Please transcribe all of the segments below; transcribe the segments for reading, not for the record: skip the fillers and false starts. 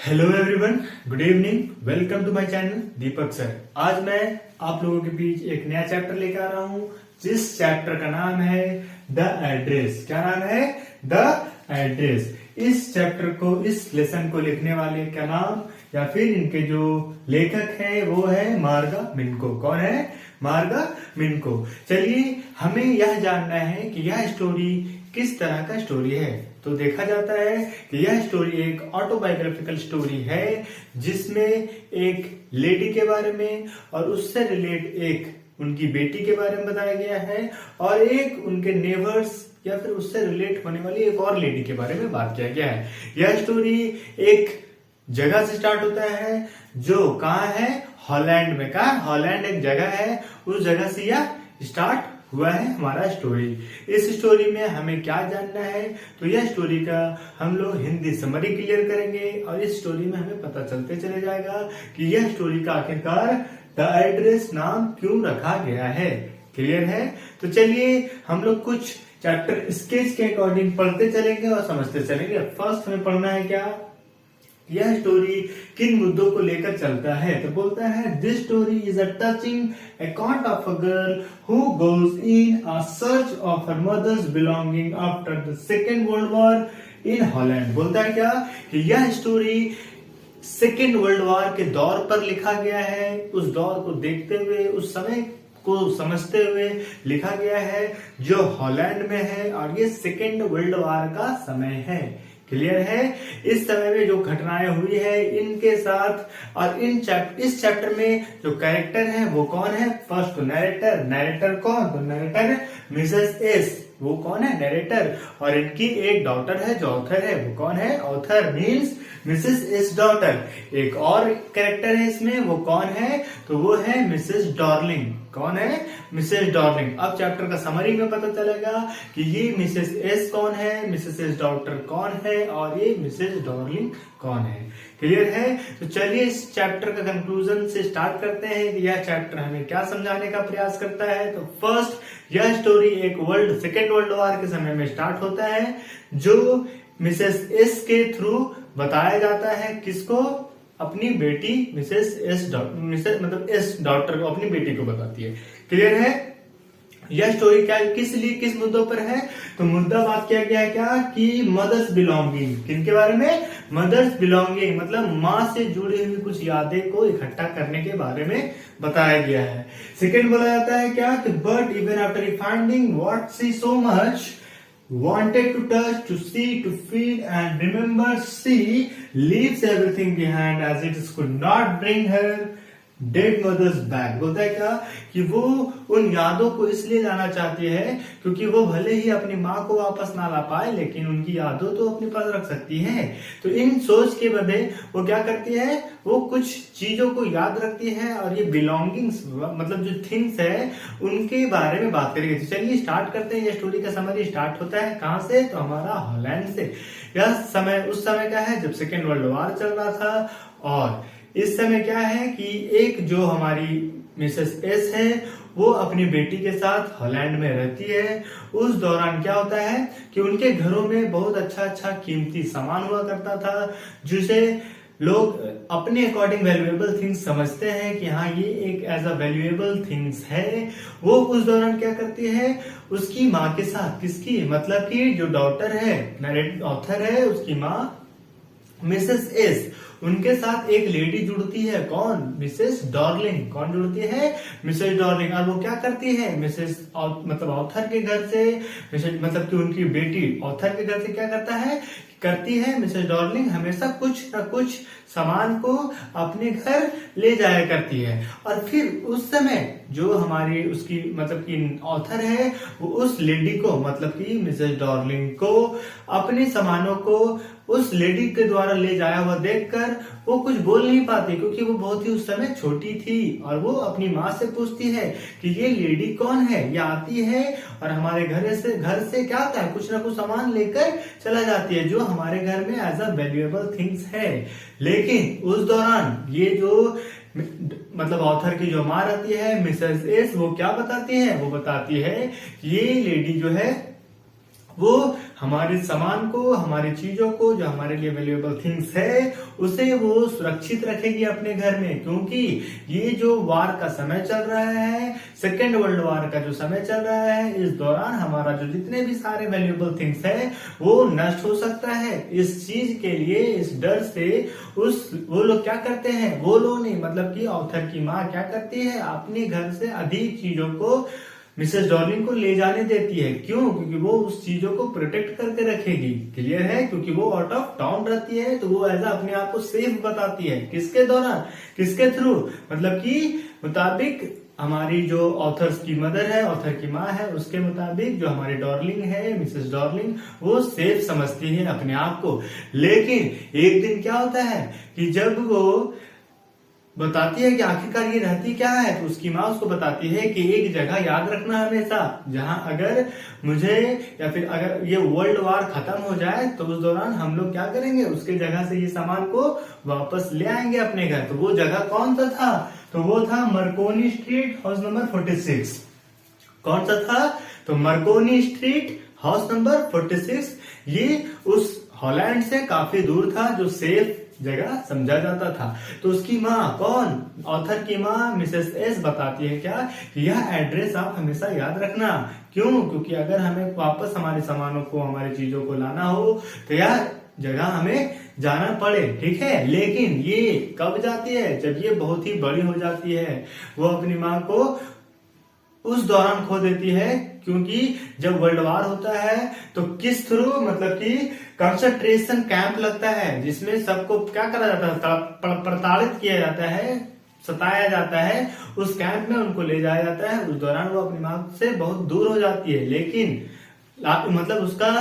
Hello everyone, good evening, welcome to my channel Deepak sir. आज मैं आप लोगों के बीच एक नया चैप्टर लेकर आ रहा हूँ, जिस चैप्टर का नाम है द एड्रेस। क्या नाम है? The address. इस चैप्टर को, इस लेसन को लिखने वाले का नाम या फिर इनके जो लेखक है वो है मार्गा मिनको। कौन है? मार्गा मिनको। चलिए, हमें यह जानना है कि यह स्टोरी किस तरह का स्टोरी है। तो देखा जाता है कि यह स्टोरी एक ऑटोबायोग्राफिकल स्टोरी है, जिसमें एक लेडी के बारे में और उससे रिलेट एक उनकी बेटी के बारे में बताया गया है, और एक उनके नेबर्स या फिर उससे रिलेट होने वाली एक और लेडी के बारे में बात किया गया है। यह स्टोरी एक जगह से स्टार्ट होता है, जो कहाँ है? हॉलैंड में। कहा? हॉलैंड एक जगह है, उस जगह से यह स्टार्ट हुआ है हमारा स्टोरी। इस स्टोरी में हमें क्या जानना है, तो यह स्टोरी का हम लोग हिंदी समरी क्लियर करेंगे, और इस स्टोरी में हमें पता चलते चले जाएगा कि यह स्टोरी का आखिरकार द एड्रेस नाम क्यों रखा गया है। क्लियर है? तो चलिए हम लोग कुछ चैप्टर स्केच के अकॉर्डिंग पढ़ते चलेंगे और समझते चलेंगे। फर्स्ट हमें पढ़ना है क्या? यह स्टोरी किन मुद्दों को लेकर चलता है। तो बोलता है, this story is a touching account of a girl who goes in a search of her mother's belonging after the Second World War in Holland. बोलता है क्या कि यह स्टोरी सेकेंड वर्ल्ड वॉर के दौर पर लिखा गया है। उस दौर को देखते हुए, उस समय को समझते हुए लिखा गया है, जो हॉलैंड में है, और ये सेकेंड वर्ल्ड वॉर का समय है। क्लियर है? इस समय में जो घटनाएं हुई है इनके साथ, और इस चैप्टर में जो कैरेक्टर है वो कौन है? फर्स्ट तो नैरेटर। नैरेटर कौन? तो नैरेटर मिसेस एस। वो कौन है? नैरेटर। और इनकी एक डॉटर है जो ऑथर है। वो कौन है? Author means Mrs S daughter. एक और कैरेक्टर है इसमें, वो कौन है? तो वो है मिसेस डॉर्लिंग। कौन है? Mrs Darling. अब चैप्टर का समरी में पता चलेगा कि ये मिसेस एस कौन है, मिसेस एस डॉटर कौन है, और ये मिसेस डॉर्लिंग कौन है। क्लियर है? तो चलिए इस चैप्टर का कंक्लूजन से स्टार्ट करते हैं कि यह चैप्टर हमें क्या समझाने का प्रयास करता है। तो फर्स्ट, यह स्टोरी एक सेकेंड वर्ल्ड वॉर के समय में स्टार्ट होता है, जो मिसेस एस के थ्रू बताया जाता है। किसको? अपनी बेटी मिसेस एस डॉटर को, अपनी बेटी को बताती है। क्लियर है? यह स्टोरी क्या, किस मुद्दों पर है? तो मुद्दा बात किया गया है क्या कि मदर्स बिलोंगिंग। किनके बारे में? मदर्स बिलोंगिंग, मतलब माँ से जुड़ी हुई कुछ यादें को इकट्ठा करने के बारे में बताया गया है। सेकेंड बोला जाता है क्या कि but even after finding what she so much wanted to touch, to see, to feel and remember, she leaves everything behind as it could not bring her dead mother's back. बोलता है क्या कि वो उन यादों को इसलिए लाना चाहती है क्योंकि वो भले ही अपनी माँ को वापस ना ला पाए, लेकिन उनकी यादों तो अपने पास रख सकती है। तो इन सोच के बदले वो क्या करती है? वो कुछ चीजों को याद रखती है, और ये बिलोंगिंग्स मतलब जो थिंग्स है उनके बारे में बात करेगी। तो चलिए स्टार्ट करते हैं। ये स्टोरी का समरी स्टार्ट होता है कहाँ से? तो हमारा हॉलैंड से। यह समय उस समय का है जब सेकेंड वर्ल्ड वॉर चल रहा था, और इस समय क्या है कि एक जो हमारी मिसेस एस है वो अपनी बेटी के साथ हॉलैंड में रहती है। उस दौरान क्या होता है कि उनके घरों में बहुत अच्छा कीमती सामान हुआ करता था, जिसे लोग अपने अकॉर्डिंग वैल्यूएबल थिंग्स समझते हैं कि हाँ ये एक एज अ वैल्यूएबल थिंग्स है। वो उस दौरान क्या करती है? उसकी माँ के साथ, किसकी? मतलब कि जो डॉटर है, ऑथर है, उसकी माँ मिसेस एस, उनके साथ एक लेडी जुड़ती है। कौन? Mrs Darling. कौन जुड़ती है? Mrs Darling. और वो क्या करती है? मिसेस मतलब ऑथर के घर से, मतलब कि उनकी बेटी ऑथर के घर से क्या करती है मिसेस डॉर्लिंग हमेशा कुछ न कुछ सामान को अपने घर ले जाया करती है। और फिर उस समय जो हमारी उसकी मतलब कि ऑथर है, वो उस लेडी को, मतलब कि मिसेस डॉर्लिंग को, अपने सामानों को उस लेडी के द्वारा ले जाया हुआ देखकर वो कुछ बोल नहीं पाती, क्योंकि वो बहुत ही उस समय छोटी थी। और वो अपनी माँ से पूछती है कि ये लेडी कौन है? ये आती है और हमारे घर से क्या होता है, कुछ ना कुछ सामान लेकर चला जाती है, जो हमारे घर में एज अ वैल्यूएबल थिंग्स है। लेकिन उस दौरान ये जो मतलब ऑथर की जो माँ रहती है मिसेस एस, वो क्या बताती है? वो बताती है कि ये लेडी जो है वो हमारे सामान को, हमारी चीजों को, जो हमारे लिए वैल्यूएबल थिंग्स है, उसे वो सुरक्षित रखेगी अपने घर में। क्योंकि ये जो वार का समय चल रहा है, सेकेंड वर्ल्ड वार का जो समय चल रहा है, इस दौरान हमारा जो जितने भी सारे वैल्यूएबल थिंग्स है वो नष्ट हो सकता है। इस चीज के लिए, इस डर से वो लोग क्या करते हैं, वो लोग नहीं मतलब कि ऑथर की माँ क्या करती है, अपने घर से अधिक चीजों को मिसेस डॉर्लिंग को ले जाने देती है। क्यों? क्योंकि वो उस चीजों को प्रोटेक्ट करके रखेगी। क्लियर है? क्योंकि वो आउट ऑफ टाउन रहती है, तो वो ऐसा अपने आप को सेफ बताती है। किसके दौरान, किसके थ्रू, मतलब कि मुताबिक हमारी जो ऑथर्स की मदर है, ऑथर की माँ है, उसके मुताबिक जो हमारी डॉर्लिंग है, मिसेस डॉर्लिंग, वो सेफ समझती है अपने आप को। लेकिन एक दिन क्या होता है कि जब वो बताती है कि आखिरकार ये रहती क्या है, तो उसकी माँ उसको बताती है कि एक जगह याद रखना हमेशा, जहां अगर मुझे या फिर अगर ये वर्ल्ड वार खत्म हो जाए तो उस दौरान हम लोग क्या करेंगे, उसके जगह से ये सामान को वापस ले आएंगे अपने घर। तो वो जगह कौन सा था? तो वो था मार्कोनी स्ट्रीट, हाउस नंबर 46। कौन सा था? तो मार्कोनी स्ट्रीट, हाउस नंबर 46। ये उस हॉलैंड से काफी दूर था, जो सेफ जगह समझा जाता था। तो उसकी माँ, कौन, ऑथर की माँ मिसेस एस बताती है क्या, कि यह एड्रेस आप हमेशा याद रखना। क्यों? क्योंकि अगर हमें वापस हमारे सामानों को, हमारी चीजों को लाना हो तो यह जगह हमें जाना पड़े। ठीक है? लेकिन ये कब जाती है? जब ये बहुत ही बड़ी हो जाती है। वो अपनी माँ को उस दौरान खो देती है, क्योंकि जब वर्ल्ड वार होता है तो किस थ्रू, मतलब कि कंसंट्रेशन कैंप लगता है, जिसमें सबको क्या करा जाता है, प्रताड़ित किया जाता है, सताया जाता है। उस कैंप में उनको ले जाया जाता है। उस दौरान वो अपनी माँ से बहुत दूर हो जाती है। लेकिन मतलब उसका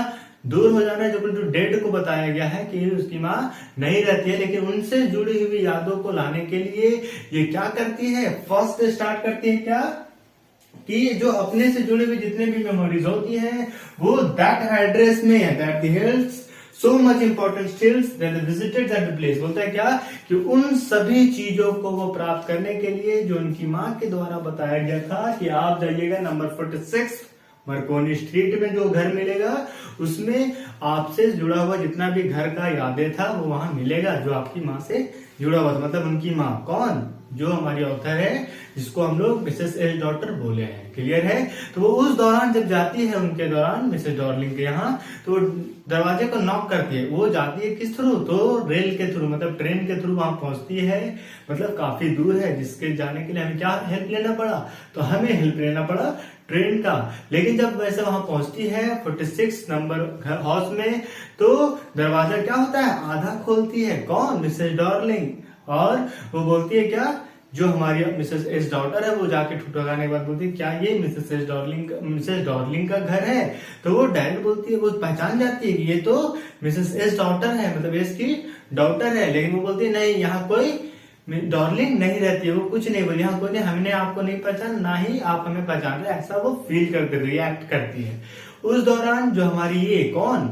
दूर हो जाना जो डेड को बताया गया है कि उसकी माँ नहीं रहती है, लेकिन उनसे जुड़ी हुई यादों को लाने के लिए ये क्या करती है, फर्स्ट स्टार्ट करती है क्या, कि जो अपने से जुड़ी हुई जितने भी मेमोरीज होती हैं वो दैट एड्रेस में है, that हेल्ड्स so much important stills that the visited that the place। बोलता है क्या, कि उन सभी चीजों को वो प्राप्त करने के लिए जो उनकी माँ के द्वारा बताया गया था कि आप जाइएगा नंबर 46 मार्कोनी स्ट्रीट में, जो घर मिलेगा उसमें आपसे जुड़ा हुआ जितना भी घर का यादें था वो वहां मिलेगा, जो आपकी माँ से जुड़ा हुआ था। मतलब उनकी माँ कौन, जो हमारी ऑथर है, जिसको हम लोग मिसेस एस डॉटर बोले हैं। क्लियर है? तो वो उस दौरान जब जाती है उनके दौरान मिसेस डॉर्लिंग के यहाँ, तो दरवाजे को नॉक करती है। वो जाती है किस थ्रू? तो रेल के थ्रू, मतलब ट्रेन के थ्रू वहां पहुंचती है। मतलब काफी दूर है, जिसके जाने के लिए हमें क्या हेल्प लेना पड़ा, तो हमें हेल्प लेना पड़ा ट्रेन का। लेकिन जब वैसे वहां पहुंचती है 46 नंबर हाउस में, तो दरवाजा क्या होता है, आधा खोलती है। कौन? Mrs Darling. और वो बोलती है क्या, जो हमारी मिसेस एस डॉटर है, वो जाके ठुठकाने के बाद बोलती है क्या ये मिसेस डॉर्लिंग का घर है? तो वो डायरेक्ट बोलती है, वो पहचान जाती है कि ये तो मिसेस एस डॉटर है, मतलब एस की डॉटर है। लेकिन वो बोलती है नहीं, यहाँ कोई डॉर्लिंग नहीं रहती है। वो कुछ नहीं बोली, यहाँ कोई नहीं, हमने आपको नहीं पहचान, ना ही आप हमें पहचान रहे, ऐसा वो फील करते, रिएक्ट करती है। उस दौरान जो हमारी ये कौन,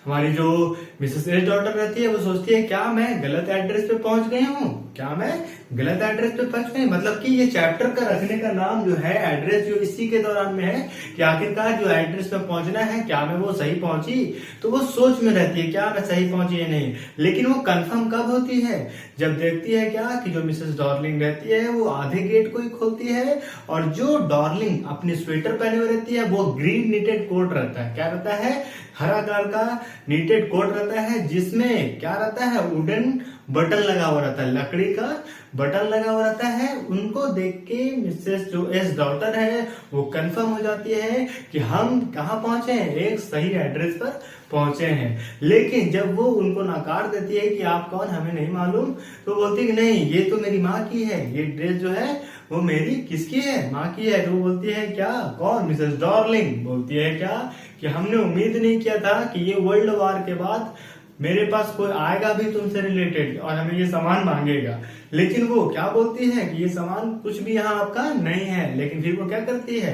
हमारी जो मिसेस एस डॉटर रहती है, वो सोचती है क्या मैं गलत एड्रेस पे पहुंच गई हूँ, क्या मैं गलत एड्रेस पे पहुंच गई। मतलब कि ये चैप्टर का रखने का नाम जो है, एड्रेस जो इसी के दौरान में है कि आखिरकार जो एड्रेस पे पहुंचना है, क्या मैं वो सही पहुंची। तो वो सोच में रहती है क्या मैं सही पहुंची या नहीं। लेकिन वो कंफर्म कब होती है, जब देखती है क्या कि जो मिसेस डॉर्लिंग रहती है वो आधे गेट को ही खोलती है, और जो डॉर्लिंग अपनी स्वेटर पहने हुए रहती है वो ग्रीन नीटेड कोट रहता है। क्या रहता है? हरा कलर का नीटेड कोट रहता है, जिसमें क्या रहता है, वुडन बटन लगा हुआ रहता है, लकड़ी का बटन लगा हुआ रहता है। उनको देख के मिसेस जो एस डॉटर है वो कंफर्म हो जाती है कि हम कहाँ पहुंचे हैं, एक सही एड्रेस पर पहुंचे हैं। लेकिन जब वो उनको नकार देती है कि आप कौन, हमें नहीं मालूम, तो बोलती है कि नहीं, ये तो मेरी माँ की है, ये ड्रेस जो है वो मेरी किसकी है, माँ की है। तो वो बोलती है क्या, कौन, मिसेस डॉर्लिंग बोलती है क्या, कि हमने उम्मीद नहीं किया था कि ये वर्ल्ड वार के बाद मेरे पास कोई आएगा भी तुमसे रिलेटेड और हमें ये सामान मांगेगा। लेकिन वो क्या बोलती है कि ये सामान कुछ भी यहाँ आपका नहीं है। लेकिन फिर वो क्या करती है,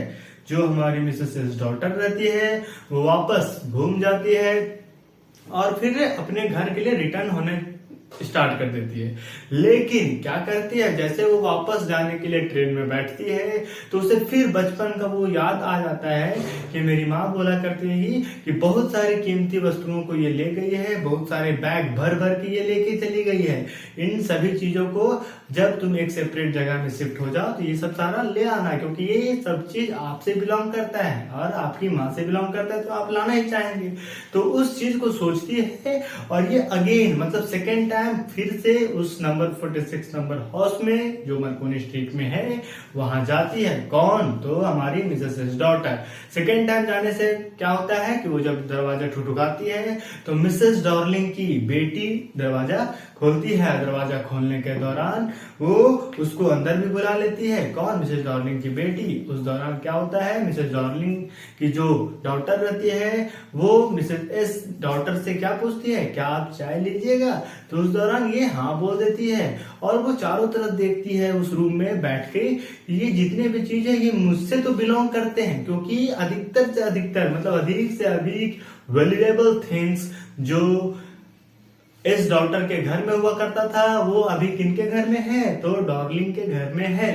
जो हमारी मिसेस डॉटर रहती है वो वापस घूम जाती है और फिर अपने घर के लिए रिटर्न होने स्टार्ट कर देती है। लेकिन क्या करती है, जैसे वो वापस जाने के लिए ट्रेन में बैठती है तो उसे फिर बचपन का वो याद आ जाता है कि मेरी माँ बोला करती है कि बहुत सारी कीमती वस्तुओं को ये ले गई है, बहुत सारे बैग भर भर के ये लेके चली गई है। इन सभी चीजों को जब तुम एक सेपरेट जगह में शिफ्ट हो जाओ तो ये सब सारा ले आना, क्योंकि ये सब चीज आपसे बिलोंग करता है और आपकी माँ से बिलोंग करता है, तो आप लाना ही चाहेंगे। तो उस चीज को सोचती है और ये अगेन मतलब सेकेंड टाइम फिर से उस नंबर 46 नंबर हाउस में जो मार्कोनी स्ट्रीट में है वहां जाती है। कौन? तो हमारी मिसेस डॉटर। सेकेंड टाइम जाने से क्या होता है कि वो जब दरवाजा ठुठुकाती है तो मिसेस डॉर्लिंग की बेटी दरवाजा खोलती है। दरवाजा खोलने के दौरान वो उसको अंदर भी बुला लेती है। कौन? मिसेस डॉर्लिंग की बेटी। उस दौरान क्या होता है, मिसेस डॉर्लिंग की जो डॉटर रहती है वो मिसेस एस डॉटर से क्या पूछती है, क्या आप चाय लीजिएगा? तो उस दौरान ये हाँ बोल देती है और वो चारों तरफ देखती है उस रूम में बैठ के, ये जितने भी चीज है ये मुझसे तो बिलोंग करते हैं, क्योंकि अधिकतर से अधिकतर मतलब अधिक से अधिक वैल्यूएबल थिंग्स जो इस डॉटर के घर में हुआ करता था वो अभी किनके घर में है, तो डॉर्लिंग के घर में है।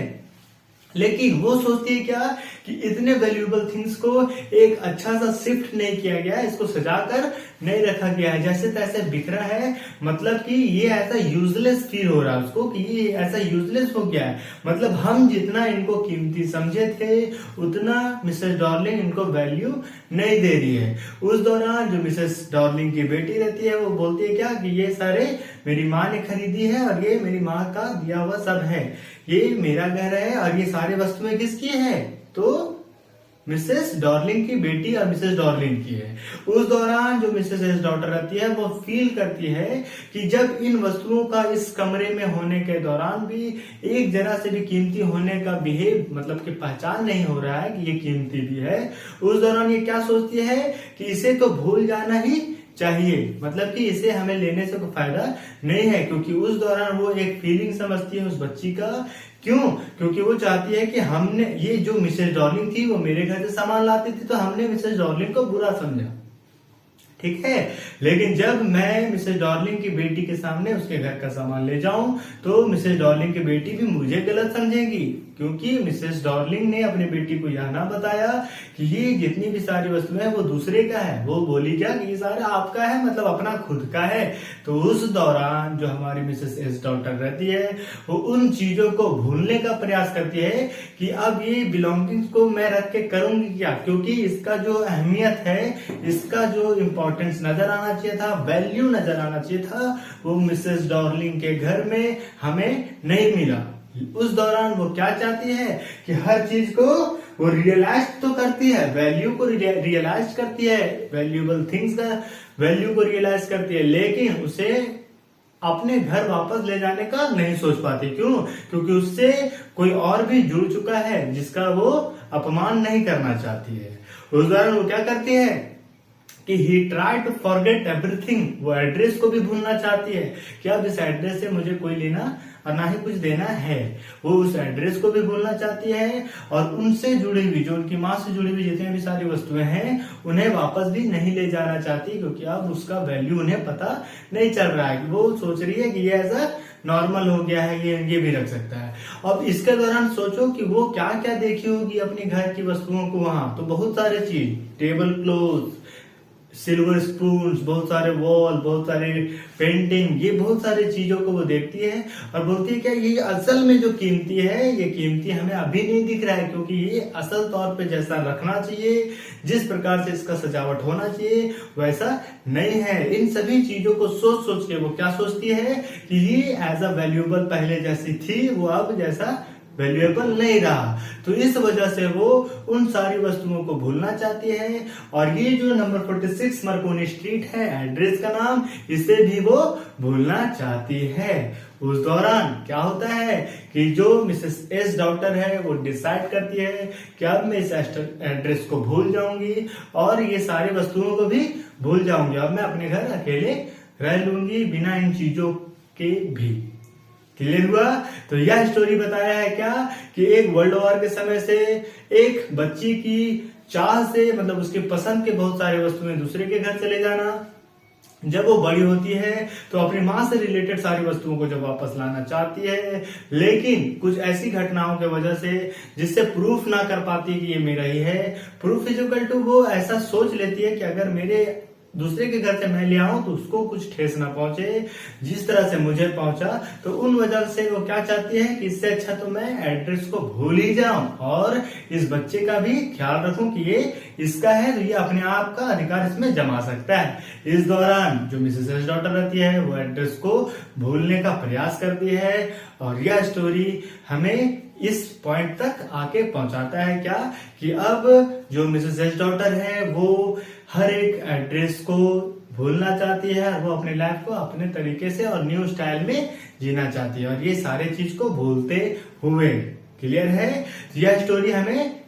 लेकिन वो सोचती है क्या कि इतने वैल्यूएबल थिंग्स को एक अच्छा सा शिफ्ट नहीं किया गया, इसको सजाकर नहीं रखा गया है, जैसे तैसे बिखरा है। मतलब कि ये ऐसा यूजलेस फील हो रहा है उसको कि ये ऐसा यूजलेस हो गया है। मतलब हम जितना इनको कीमती समझे थे उतना मिसेस डॉर्लिंग इनको वैल्यू नहीं दे रही है। उस दौरान जो मिसेस डॉर्लिंग की बेटी रहती है वो बोलती है क्या कि ये सारे मेरी माँ ने खरीदी है और ये मेरी माँ का दिया हुआ सब है, ये मेरा घर है और ये सारे वस्तुएं किसकी है, तो मिसेस डॉर्लिंग की बेटी और मिसेस डॉर्लिंग की है। उस दौरान जो मिसेस एस डॉटर रहती है वो फील करती है कि जब इन वस्तुओं का इस कमरे में होने के दौरान भी एक जरा से भी कीमती होने का बिहेव मतलब कि पहचान नहीं हो रहा है कि ये कीमती भी है, उस दौरान ये क्या सोचती है कि इसे तो भूल जाना ही चाहिए, मतलब कि इसे हमें लेने से कोई फायदा नहीं है। क्योंकि उस दौरान वो एक फीलिंग समझती है उस बच्ची का। क्यों? क्योंकि वो चाहती है कि हमने ये जो मिसेस डॉर्लिंग थी वो मेरे घर से सामान लाती थी तो हमने मिसेस डॉर्लिंग को बुरा समझा, ठीक है। लेकिन जब मैं मिसेस डॉर्लिंग की बेटी के सामने उसके घर का सामान ले जाऊं तो मिसेस डॉर्लिंग की बेटी भी मुझे गलत समझेगी, क्योंकि मिसेस डॉर्लिंग ने अपनी बेटी को यह ना बताया कि ये जितनी भी सारी वस्तुएं हैं वो दूसरे का है। वो बोली क्या कि ये सारा आपका है, मतलब अपना खुद का है। तो उस दौरान जो हमारी मिसेस एस डॉटर रहती है वो उन चीजों को भूलने का प्रयास करती है कि अब ये बिलोंगिंग्स को मैं रख के करूंगी क्या, क्योंकि इसका जो अहमियत है, इसका जो इम्पोर्टेंस नजर आना चाहिए था, वैल्यू नजर आना चाहिए था, वो मिसेस डॉर्लिंग के घर में हमें नहीं मिला। उस दौरान वो क्या चाहती है कि हर चीज को वो रियलाइज तो करती है, वैल्यू को रियलाइज करती है, वैल्यूएबल थिंग्स का वैल्यू को रियलाइज करती है, लेकिन उसे अपने घर वापस ले जाने का नहीं सोच पाती। क्यों? क्योंकि उससे कोई और भी जुड़ चुका है जिसका वो अपमान नहीं करना चाहती है। उस दौरान वो क्या करती है कि ही ट्राई टू फॉरगेट एवरीथिंग, वो एड्रेस को भी भूलना चाहती है कि अब इस एड्रेस से मुझे कोई लेना और ना ही कुछ देना है। वो उस एड्रेस को भी भूलना चाहती है और उनसे जुड़ी हुई जो उनकी माँ से जुड़ी हुई जितनी भी सारी वस्तुएं हैं उन्हें वापस भी नहीं ले जाना चाहती, क्योंकि अब उसका वैल्यू उन्हें पता नहीं चल रहा है। वो सोच रही है कि ये ऐसा नॉर्मल हो गया है, ये भी रख सकता है। अब इसके दौरान सोचो कि वो क्या क्या देखी होगी अपने घर की वस्तुओं को वहां, तो बहुत सारे चीज, टेबल क्लॉथ, सिल्वर स्पून, बहुत सारे वॉल, बहुत सारे पेंटिंग, ये बहुत सारी चीजों को वो देखती है और बोलती है क्या ये असल में जो कीमती है ये कीमती हमें अभी नहीं दिख रहा है, क्योंकि ये असल तौर पे जैसा रखना चाहिए, जिस प्रकार से इसका सजावट होना चाहिए वैसा नहीं है। इन सभी चीजों को सोच सोच के वो क्या सोचती है कि ये एज अ वैल्यूएबल पहले जैसी थी वो अब जैसा वैल्यूएबल नहीं रहा। तो इस वजह से वो उन सारी वस्तुओं को भूलना चाहती है और ये जो नंबर 46 मार्कोनी स्ट्रीट है एड्रेस का नाम, इसे भी वो भूलना चाहती है। उस दौरान क्या होता है कि जो मिसेस एस डॉटर है वो डिसाइड करती है कि अब मैं इस एड्रेस को भूल जाऊंगी और ये सारी वस्तुओं को भी भूल जाऊंगी। अब मैं अपने घर अकेले रह लूंगी बिना इन चीजों के भी। क्लियर हुआ? तो यह स्टोरी बताया है क्या कि एक वर्ल्ड वॉर के समय से एक बच्ची की चाह से, मतलब उसके पसंद के बहुत सारे वस्तुएं दूसरे के घर चले जाना, जब वो बड़ी होती है तो अपनी माँ से रिलेटेड सारी वस्तुओं को जब वापस लाना चाहती है, लेकिन कुछ ऐसी घटनाओं की वजह से जिससे प्रूफ ना कर पाती कि ये मेरा ही है, प्रूफ इक्वल टू वो ऐसा सोच लेती है कि अगर मेरे दूसरे के घर से मैं ले आऊं तो उसको कुछ ठेस ना पहुंचे जिस तरह से मुझे पहुंचा। तो उन वजह से वो क्या चाहती है कि इससे अच्छा तो मैं एड्रेस को भूल ही जाऊं और इस बच्चे का भी ख्याल रखूं कि ये इसका है, तो ये अपने आप का अधिकार इसमें जमा सकता है। इस दौरान जो मिसेस एस डॉटर रहती है वो एड्रेस को भूलने का प्रयास करती है और यह स्टोरी हमें इस पॉइंट तक आके पहुंचाता है क्या कि अब जो मिसेस एस डॉटर है वो हर एक एड्रेस को भूलना चाहती है और वो अपनी लाइफ को अपने तरीके से और न्यू स्टाइल में जीना चाहती है और ये सारे चीज को भूलते हुए। क्लियर है? यह स्टोरी हमें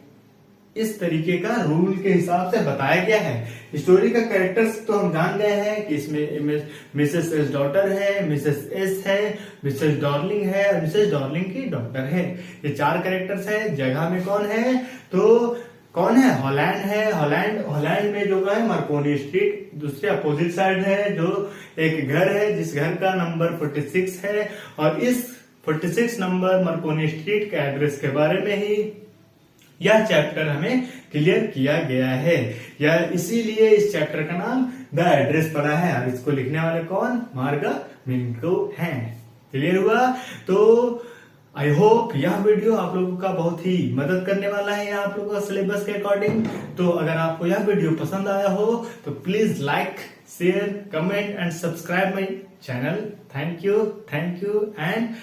इस तरीके का रूल के हिसाब से बताया गया है। स्टोरी का कैरेक्टर्स तो हम जान गए हैं कि इसमें मिसेस एस डॉटर है, मिसेस एस है, मिसेस डॉर्लिंग है और मिसेस डॉर्लिंग की डॉटर है। ये 4 कैरेक्टर्स है। जगह में कौन है? तो कौन है? हॉलैंड है। हॉलैंड में जो है मार्कोनी स्ट्रीट, दूसरे अपोजिट साइड है जो एक घर है जिस घर का नंबर 46 है और इस 46 नंबर मार्कोनी स्ट्रीट के एड्रेस के बारे में ही यह चैप्टर हमें क्लियर किया गया है। यह इसीलिए इस चैप्टर का नाम द एड्रेस पड़ा है और इसको लिखने वाले कौन? मार्गा मिंटो हैं। क्लियर हुआ? तो आई होप यह वीडियो आप लोगों का बहुत ही मदद करने वाला है आप लोगों का सिलेबस के अकॉर्डिंग। तो अगर आपको यह वीडियो पसंद आया हो तो please like, share, comment and subscribe my channel. Thank you and